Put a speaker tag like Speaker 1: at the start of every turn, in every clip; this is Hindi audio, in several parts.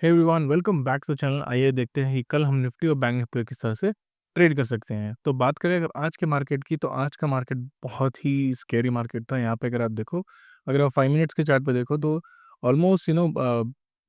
Speaker 1: Hey everyone, welcome back to channel. आइए देखते हैं कि कल हम निफ्टी और बैंक निफ्टी को किस तरह से ट्रेड कर सकते हैं। तो बात करें अगर आज के मार्केट की, तो आज का मार्केट बहुत ही स्केरी मार्केट था। यहाँ पे अगर आप देखो, अगर आप 5 मिनट्स के चार्ट पे देखो तो ऑलमोस्ट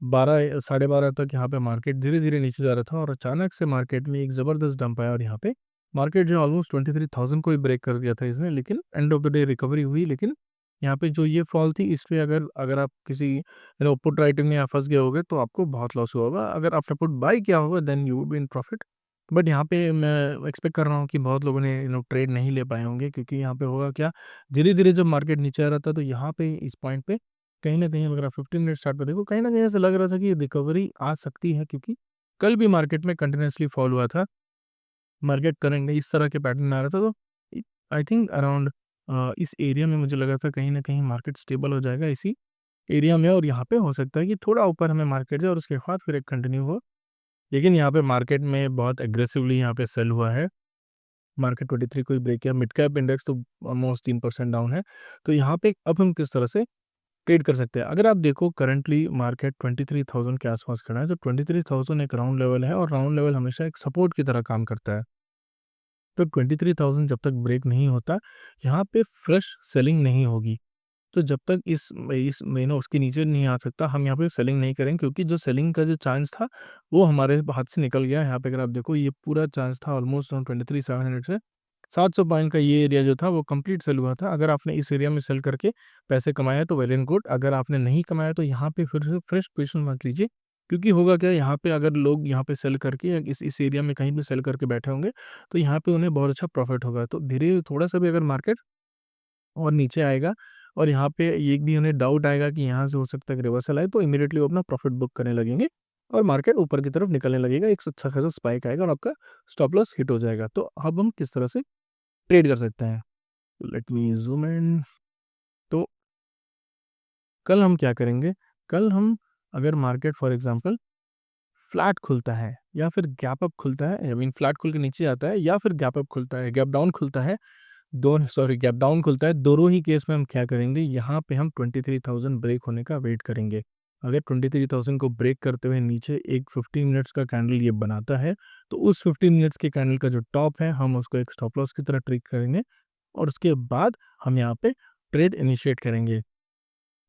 Speaker 1: 12 साढ़े 12 तक यहाँ पे मार्केट धीरे धीरे नीचे जा रहा था, और अचानक से मार्केट में एक ज़बरदस्त डंप आया और यहाँ पे मार्केट जो ऑलमोस्ट 23,000 को ही ब्रेक कर दिया था इसने। लेकिन end of the day recovery हुई। लेकिन यहाँ पे जो ये फॉल थी, इस पे अगर अगर आप किसी पुट राइटिंग में आप फँस गए होगे तो आपको बहुत लॉस हुआ होगा। अगर आपने पुट बाय किया होगा then you would be in profit. But यहाँ पे मैं एक्सपेक्ट कर रहा हूँ कि बहुत लोगों ने ट्रेड नहीं ले पाए होंगे, क्योंकि यहाँ पे होगा क्या, धीरे-धीरे जब मार्केट नीचे आ रहा था तो यहाँ पे इस पॉइंट पे कहीं न कहीं अगर आप 15 मिनट चार्ट पे देखो, कहीं न कहीं ऐसा लग रहा था कि रिकवरी आ सकती है, क्योंकि कल भी मार्केट में कंटीन्यूअसली फॉल हुआ था। मार्केट करंट में इस तरह के पैटर्न में आ रहा था, तो आई थिंक अराउंड इस एरिया में मुझे लगा था कहीं न कहीं मार्केट स्टेबल हो जाएगा इसी एरिया में, और यहाँ पे हो सकता है कि थोड़ा ऊपर हमें मार्केट जाए और उसके बाद फिर एक कंटिन्यू हो। लेकिन यहाँ पे मार्केट में बहुत एग्रेसिवली यहाँ पे सेल हुआ है। मार्केट 23 को ही ब्रेक किया। मिड कैप इंडेक्स तो ऑलमोस्ट 3% डाउन है। तो यहाँ पे अब हम किस तरह से ट्रेड कर सकते हैं? अगर आप देखो, करंटली मार्केट 23,000 के आसपास खड़ा है। तो 23,000 एक राउंड लेवल है, और राउंड लेवल हमेशा एक सपोर्ट की तरह काम करता है। तो 23,000 जब तक ब्रेक नहीं होता, यहाँ पे फ्रेश सेलिंग नहीं होगी। तो जब तक इस महीना उसके नीचे नहीं आ सकता, हम यहाँ पे सेलिंग नहीं करेंगे, क्योंकि जो सेलिंग का जो चांस था, वो हमारे हाथ से निकल गया। यहाँ पे अगर आप देखो, ये पूरा चांस था ऑलमोस्ट 23,700 से 700 पॉइंट का। ये एरिया जो था वो कंप्लीट सेल हुआ था। अगर आपने इस एरिया में सेल करके पैसे कमाए तो वेल एंड गुड। अगर आपने नहीं कमाया तो यहाँ पे फिर से फ्रेश पोजीशन मत लीजिए, क्योंकि होगा क्या, यहाँ पे अगर लोग यहाँ पे सेल करके या इस एरिया में कहीं भी सेल करके बैठे होंगे, तो यहाँ पे उन्हें बहुत अच्छा प्रॉफिट होगा। तो धीरे थोड़ा सा भी अगर मार्केट और नीचे आएगा, और यहाँ पे ये भी उन्हें डाउट आएगा कि यहाँ से हो सकता है कि रिवर्सल आए, तो इमीडिएटली वो अपना प्रॉफिट बुक करने लगेंगे और मार्केट ऊपर की तरफ निकलने लगेगा। एक अच्छा खासा स्पाइक आएगा और आपका स्टॉप लॉस हिट हो जाएगा। तो अब हम किस तरह से ट्रेड कर सकते हैं? Let me zoom in. तो कल हम क्या करेंगे? कल हम, अगर मार्केट फॉर एग्ज़ाम्पल फ्लैट खुलता है या फिर गैप अप खुलता है, आई मीन फ्लैट खुल के नीचे आता है या फिर गैप अप खुलता है, गैप डाउन खुलता है, दोनों सॉरी गैप डाउन खुलता है, दोनों ही केस में हम क्या करेंगे, यहाँ पे हम 23,000 ब्रेक होने का वेट करेंगे। अगर 23,000 को ब्रेक करते हुए नीचे एक 15 मिनट्स का कैंडल ये बनाता है, तो उस 15 मिनट्स के कैंडल का जो टॉप है, हम उसको एक स्टॉप लॉस की तरह ट्रीट करेंगे, और उसके बाद हम यहाँ पे ट्रेड इनिशिएट करेंगे।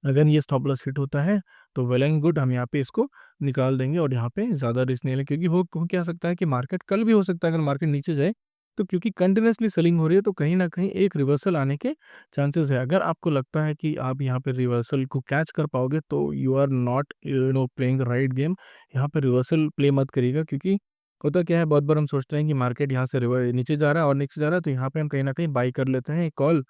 Speaker 1: अगर ये स्टॉप लॉस हिट होता है, तो वेल एंड गुड, हम यहाँ पे इसको निकाल देंगे और यहाँ पे ज़्यादा रिस्क नहीं लें, क्योंकि हो क्या सकता है कि मार्केट कल भी हो सकता है, अगर मार्केट नीचे जाए, तो क्योंकि कंटिन्यूअसली सेलिंग हो रही है, तो कहीं न कहीं एक रिवर्सल आने के चांसेस है। अगर आपको लगता है कि आप यहाँ पे रिवर्सल को कैच कर पाओगे, तो you are not playing the right game. यहाँ पे रिवर्सल प्ले मत करिएगा, क्योंकि होता क्या है, बहुत बार हम सोचते हैं कि मार्केट यहाँ से नीचे जा रहा है और नीचे जा रहा है, तो यहाँ पे हम कहीं न कहीं बाय कर लेते हैं कॉल,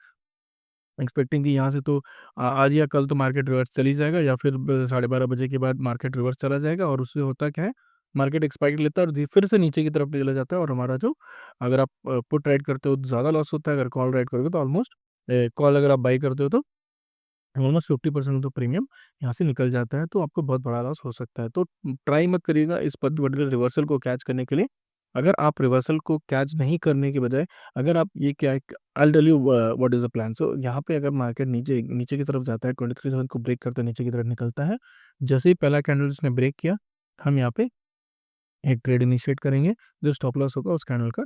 Speaker 1: एक्सपेक्टिंग कि यहाँ से तो आज या कल तो मार्केट रिवर्स चली जाएगा, या फिर 12:30 बजे के बाद मार्केट रिवर्स चला जाएगा, और उससे होता क्या है, मार्केट एक स्पाइक लेता है और फिर से नीचे की तरफ चला जाता है, और हमारा जो, अगर आप पुट राइट करते हो तो ज़्यादा लॉस होता है, अगर कॉल राइट करोगे तो ऑलमोस्ट, कॉल अगर आप बाई करते हो तो ऑलमोस्ट 50% तो प्रीमियम यहाँ से निकल जाता है, तो आपको बहुत बड़ा लॉस हो सकता है। तो ट्राई मत करिएगा इस पर्टिकुलर रिवर्सल को कैच करने के लिए। अगर आप रिवर्सल को कैच नहीं करने के बजाय, अगर आप ये क्या, I will tell you what is the plan. So यहाँ पे अगर मार्केट नीचे नीचे की तरफ जाता है, 23,000 को ब्रेक करता है, नीचे की तरफ निकलता है, जैसे ही पहला कैंडल उसने ब्रेक किया, हम यहाँ पे एक ट्रेड इनिशिएट करेंगे, जो स्टॉप लॉस होगा उस कैंडल का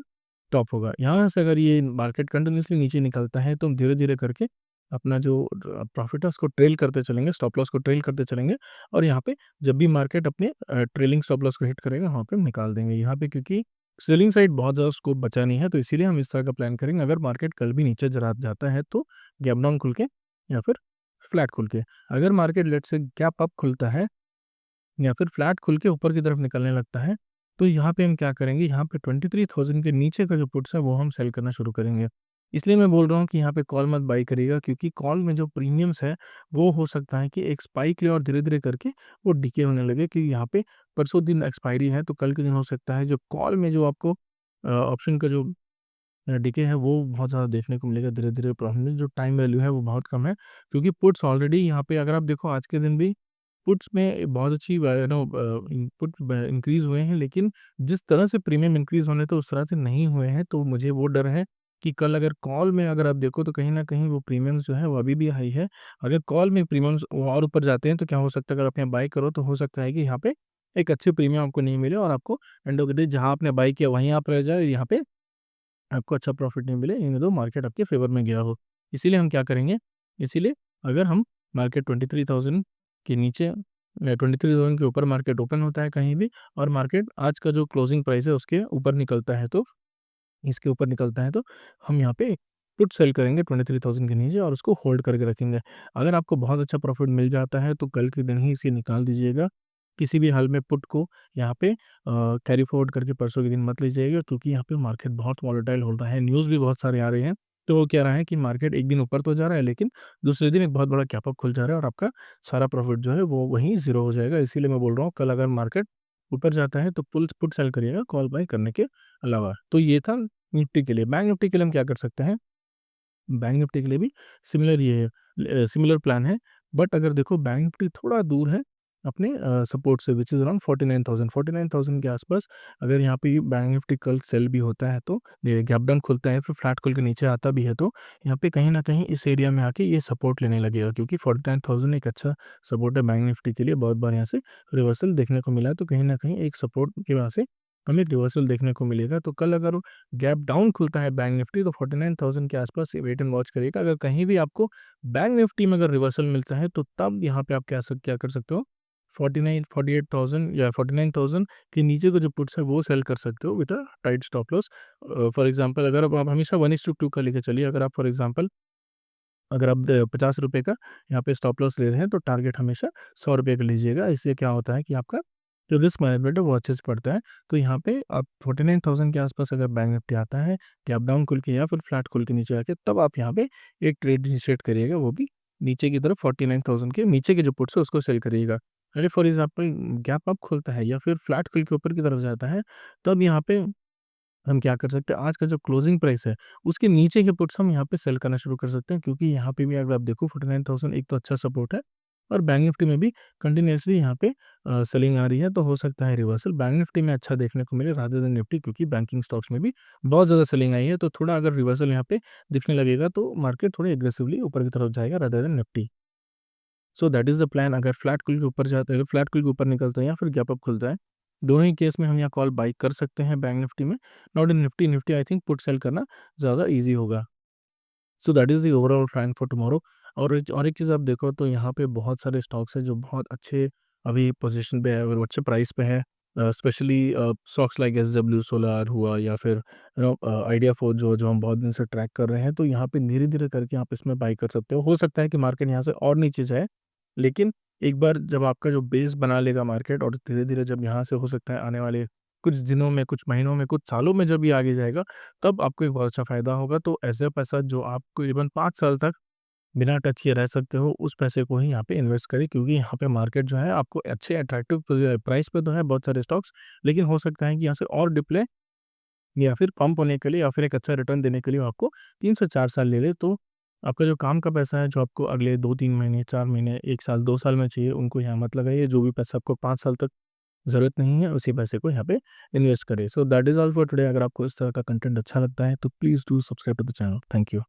Speaker 1: टॉप होगा। यहाँ से अगर ये मार्केट कंटिन्यूअसली नीचे निकलता है, तो हम धीरे-धीरे करके अपना जो प्रॉफिट है उसको ट्रेल करते चलेंगे, स्टॉप लॉस को ट्रेल करते चलेंगे, और यहाँ पे जब भी मार्केट अपने ट्रेलिंग स्टॉप लॉस को हिट करेगा, वहाँ पे हम निकाल देंगे। यहाँ पे क्योंकि सेलिंग साइड बहुत ज़्यादा स्कोप बचा नहीं है, तो इसीलिए हम इस तरह का प्लान करेंगे। अगर मार्केट कल भी नीचे जरा जाता है, तो गैप डाउन खुल के या फिर फ्लैट खुल के। अगर market let's say gap up खुलता है या फिर फ्लैट खुल के ऊपर की तरफ निकलने लगता है, तो यहाँ पे हम क्या करेंगे, यहाँ पे 23,000 के नीचे का जो पुट्स है, वो हम सेल करना शुरू करेंगे। इसलिए मैं बोल रहा हूँ कि यहाँ पे कॉल मत बाई करिएगा, क्योंकि कॉल में जो प्रीमियम्स है, वो हो सकता है कि एक स्पाइक ले और धीरे-धीरे करके वो डिके होने लगे, कि यहाँ पे परसों दिन एक्सपायरी है, तो कल के दिन हो सकता है जो कॉल में जो आपको ऑप्शन का जो डिके है, वो बहुत ज़्यादा देखने को मिलेगा धीरे-धीरे। प्रॉब्लम जो टाइम वैल्यू है, वो बहुत कम है, क्योंकि पुट्स ऑलरेडी यहाँ पे अगर आप देखो, आज के दिन भी पुट्स में बहुत अच्छी इनपुट इंक्रीज़ हुए हैं, लेकिन जिस तरह से प्रीमियम इंक्रीज़ होने थे, उस तरह से नहीं हुए हैं। तो मुझे वो डर है कि कल अगर कॉल में अगर आप देखो, तो कहीं न कहीं वो प्रीमियम्स जो है, वो अभी भी हाई है। अगर कॉल में प्रीमियम्स और ऊपर जाते हैं, तो क्या हो सकता है, अगर आप यहाँ बाय करो, तो हो सकता है कि यहाँ पे एक अच्छी प्रीमियम आपको नहीं मिले और आपको एंड ऑफ द डे जहाँ आपने बाई किया वहीं आप रह जाए, यहाँ पे आपको अच्छा प्रॉफिट नहीं मिले, इवन दो मार्केट आपके फेवर में गया हो। इसीलिए हम क्या करेंगे, इसीलिए अगर हम मार्केट 23,000 के नीचे या 23,000 के ऊपर मार्केट ओपन होता है कहीं भी, और मार्केट आज का जो क्लोजिंग प्राइस है उसके ऊपर निकलता है, तो इसके ऊपर निकलता है, तो हम यहाँ पे पुट सेल करेंगे 23,000 के नीचे और उसको होल्ड करके रखेंगे। अगर आपको बहुत अच्छा प्रॉफिट मिल जाता है तो कल के दिन ही इसे निकाल दीजिएगा। किसी भी हाल में पुट को यहाँ पे कैरी फॉरवर्ड करके परसों के दिन मत लीजिएगा, क्योंकि यहाँ पे मार्केट बहुत वॉलेटाइल हो रहा है। न्यूज़ भी बहुत सारे आ रहे हैं, तो वो कह रहा है कि मार्केट एक दिन ऊपर तो जा रहा है, लेकिन दूसरे दिन एक बहुत बड़ा गैप अप खुल जा रहा है और आपका सारा प्रॉफिट जो है वो वहीं ज़ीरो हो जाएगा। इसीलिए मैं बोल रहा हूँ, कल अगर मार्केट ऊपर जाता है तो पुट सेल करिएगा कॉल बाय करने के अलावा। तो ये था निफ्टी के लिए। बैंक निफ्टी के लिए हम क्या कर सकते हैं, बैंक निफ्टी के लिए भी सिमिलर ये सिमिलर प्लान है, बट अगर देखो बैंक निफ्टी थोड़ा दूर है अपने सपोर्ट से, विच इज़ अराउंड 49,000 के आसपास। अगर यहाँ पे बैंक निफ्टी कल सेल भी होता है तो ये गैप डाउन खुलता है, फिर फ्लैट खुल के नीचे आता भी है, तो यहाँ पे कहीं ना कहीं इस एरिया में आके ये सपोर्ट लेने लगेगा, क्योंकि 49,000 एक अच्छा सपोर्ट है बैंक निफ्टी के लिए। बहुत बार यहाँ से रिवर्सल देखने को मिला है, तो कहीं ना कहीं एक सपोर्ट की वजह से हमें एक रिवर्सल देखने को मिलेगा। तो कल अगर गैप डाउन खुलता है बैंक निफ्टी तो 49,000 के आसपास वेट एंड वॉच करिएगा। अगर कहीं भी आपको बैंक निफ्टी में अगर रिवर्सल मिलता है तो तब यहाँ पे आप क्या कर सकते हो, 48,000 या 49,000 के नीचे को जो पुट्स है वो सेल कर सकते हो with a tight stop loss. For example अगर आप हमेशा 1:2 का लेके चलिए। अगर आप फॉर एग्जांपल अगर आप 50 रुपये का यहाँ पे स्टॉप लॉस ले रहे हैं तो टारगेट हमेशा 100 रुपये का लीजिएगा। इससे क्या होता है कि आपका जो रिस्क मैनेजमेंट है वो अच्छे से पड़ता है। तो यहाँ पे आप 49,000 के आसपास अगर बैंक निफ्टी आता है, गैप डाउन खुल के या फिर फ्लैट खुल के नीचे आके, तब आप यहाँ पे एक ट्रेड इनिशिएट करिएगा, वो भी नीचे की तरफ 49,000 के नीचे के जो पुट्स है उसको सेल करिएगा। अगर फॉर एग्जाम्पल गैप अप खुलता है या फिर फ्लैट खुल के ऊपर की तरफ जाता है, तब यहाँ पे हम क्या कर सकते हैं, आज का जो क्लोजिंग प्राइस है उसके नीचे के पुट्स हम यहाँ पे सेल करना शुरू कर सकते हैं, क्योंकि यहाँ पे भी अगर आप देखो 49,000 एक तो अच्छा सपोर्ट है, और बैंक निफ्टी में भी कंटिन्यूसली यहाँ पे सेलिंग आ रही है, तो हो सकता है रिवर्सल बैंक निफ्टी में अच्छा देखने को मिले रादर देन निफ्टी, क्योंकि बैंकिंग स्टॉक्स में भी बहुत ज़्यादा सेलिंग आई है। तो थोड़ा अगर रिवर्सल यहाँ पे दिखने लगेगा तो मार्केट थोड़ी एग्रेसिवली ऊपर की तरफ जाएगा rather than Nifty. So that is the plan. अगर फ्लैट खुल के ऊपर जाता है, फ्लैट खुल के ऊपर निकलता है या फिर गैप अप खुलता है, दोनों ही केस में हम यहाँ कॉल बाई कर सकते हैं बैंक निफ्टी में। Not in Nifty, Nifty I think put sell करना ज़्यादा ईज़ी होगा। So that is the overall plan for tomorrow. और एक चीज़ आप देखो तो यहाँ पे बहुत सारे स्टॉक्स हैं जो बहुत अच्छे अभी पोजीशन पे है और अच्छे प्राइस पे है। Specially stocks like SW solar हुआ या फिर आइडिया फोर जो हम बहुत दिन से ट्रैक कर रहे हैं, तो यहाँ पे धीरे धीरे करके आप इसमें बाई कर सकते हो सकता है कि मार्केट यहाँ से और नीचे जाए, लेकिन एक बार जब आपका जो बेस बना लेगा मार्केट और धीरे धीरे जब यहाँ से हो सकता है आने वाले कुछ दिनों में, कुछ महीनों में, कुछ सालों में जब ये आगे जाएगा, तब आपको एक बहुत अच्छा फ़ायदा होगा। तो ऐसा पैसा जो आप करीबन 5 साल तक बिना टच किए रह सकते हो, उस पैसे को ही यहाँ पे इन्वेस्ट करें, क्योंकि यहाँ पे मार्केट जो है आपको अच्छे अट्रैक्टिव प्राइस पे तो है बहुत सारे स्टॉक्स, लेकिन हो सकता है कि यहाँ से और डिप ले या फिर पंप होने के लिए या फिर एक अच्छा रिटर्न देने के लिए आपको 3 से 4 साल ले ले। तो आपका जो काम का पैसा है, जो आपको अगले 2-3 महीने, 4 महीने, 1 साल, 2 साल में चाहिए, उनको यहाँ मत लगाइए। जो भी पैसा आपको 5 साल तक ज़रूरत नहीं है, उसी पैसे को यहाँ पे इन्वेस्ट करें। So that is all for today. अगर आपको इस तरह का कंटेंट अच्छा लगता है, तो please do subscribe to the channel. Thank you.